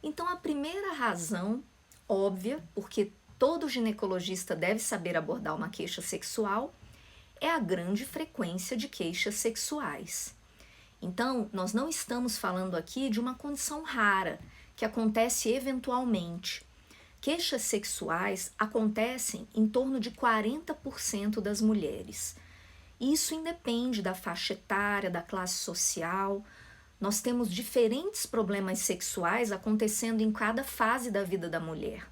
Então, a primeira razão, óbvia, porque todo ginecologista deve saber abordar uma queixa sexual, é a grande frequência de queixas sexuais. Então, nós não estamos falando aqui de uma condição rara, que acontece eventualmente. Queixas sexuais acontecem em torno de 40% das mulheres. Isso independe da faixa etária, da classe social. Nós temos diferentes problemas sexuais acontecendo em cada fase da vida da mulher.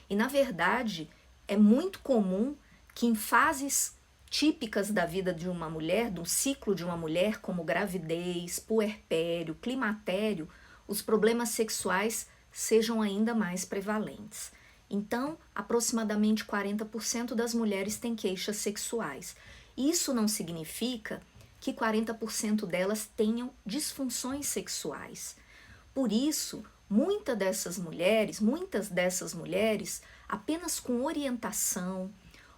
E, na verdade, é muito comum que em fases típicas da vida de uma mulher, do ciclo de uma mulher, como gravidez, puerpério, climatério, os problemas sexuais sejam ainda mais prevalentes. Então, aproximadamente 40% das mulheres têm queixas sexuais. Isso não significa que 40% delas tenham disfunções sexuais. Por isso, muitas dessas mulheres, apenas com orientação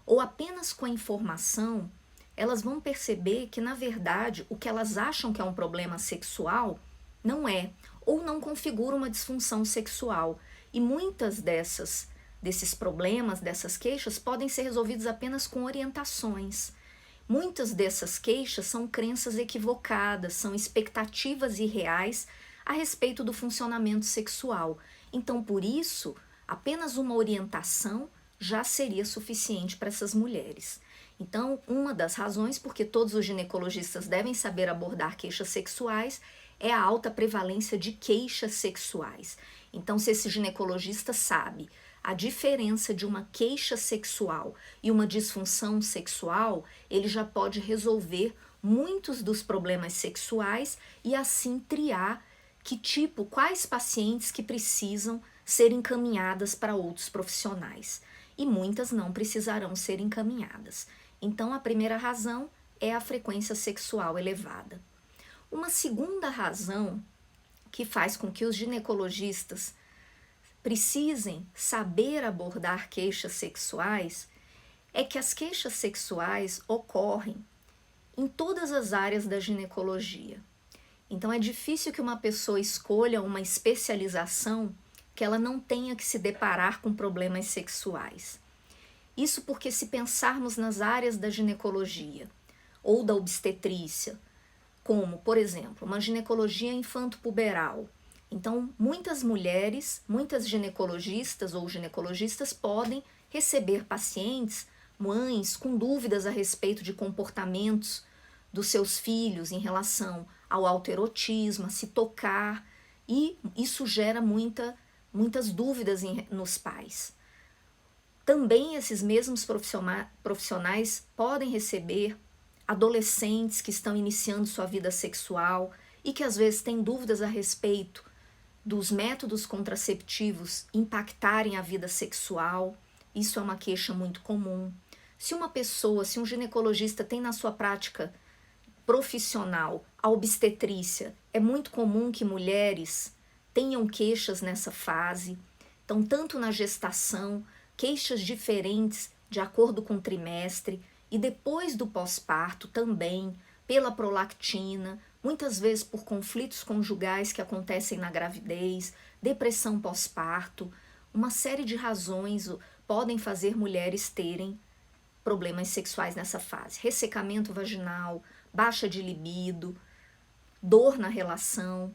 ou apenas com a informação, elas vão perceber que, na verdade, o que elas acham que é um problema sexual não é, ou não configura uma disfunção sexual. E muitas desses problemas, dessas queixas, podem ser resolvidos apenas com orientações. Muitas dessas queixas são crenças equivocadas, são expectativas irreais a respeito do funcionamento sexual. Então, por isso, apenas uma orientação já seria suficiente para essas mulheres. Então, uma das razões porque todos os ginecologistas devem saber abordar queixas sexuais é a alta prevalência de queixas sexuais. Então, se esse ginecologista sabe a diferença de uma queixa sexual e uma disfunção sexual, ele já pode resolver muitos dos problemas sexuais e assim triar quais pacientes que precisam ser encaminhadas para outros profissionais. E muitas não precisarão ser encaminhadas. Então, a primeira razão é a frequência sexual elevada. Uma segunda razão que faz com que os ginecologistas precisem saber abordar queixas sexuais é que as queixas sexuais ocorrem em todas as áreas da ginecologia. Então, é difícil que uma pessoa escolha uma especialização que ela não tenha que se deparar com problemas sexuais. Isso porque, se pensarmos nas áreas da ginecologia ou da obstetrícia, como, por exemplo, uma ginecologia infanto-puberal, então muitas mulheres, muitas ginecologistas ou ginecologistas podem receber pacientes, mães, com dúvidas a respeito de comportamentos dos seus filhos em relação ao autoerotismo, a se tocar, e isso gera muitas dúvidas nos pais. Também esses mesmos profissionais podem receber adolescentes que estão iniciando sua vida sexual e que às vezes têm dúvidas a respeito dos métodos contraceptivos impactarem a vida sexual. Isso é uma queixa muito comum. Se um ginecologista tem na sua prática profissional a obstetrícia, é muito comum que mulheres tenham queixas nessa fase. Então, tanto na gestação, queixas diferentes de acordo com o trimestre, e depois do pós-parto também, pela prolactina, muitas vezes por conflitos conjugais que acontecem na gravidez, depressão pós-parto. Uma série de razões podem fazer mulheres terem problemas sexuais nessa fase. Ressecamento vaginal, baixa de libido, dor na relação,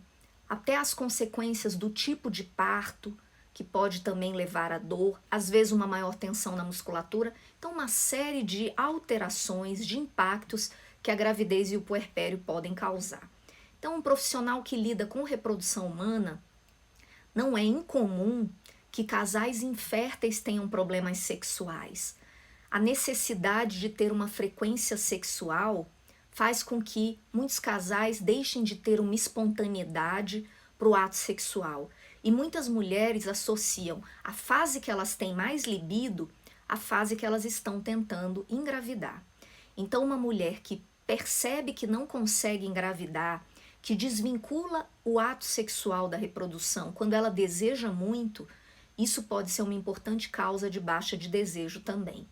até as consequências do tipo de parto, que pode também levar à dor, às vezes uma maior tensão na musculatura. Então, uma série de alterações, de impactos que a gravidez e o puerpério podem causar. Então, um profissional que lida com reprodução humana, não é incomum que casais inférteis tenham problemas sexuais. A necessidade de ter uma frequência sexual faz com que muitos casais deixem de ter uma espontaneidade para o ato sexual. E muitas mulheres associam a fase que elas têm mais libido à fase que elas estão tentando engravidar. Então, uma mulher que percebe que não consegue engravidar, que desvincula o ato sexual da reprodução quando ela deseja muito, isso pode ser uma importante causa de baixa de desejo também.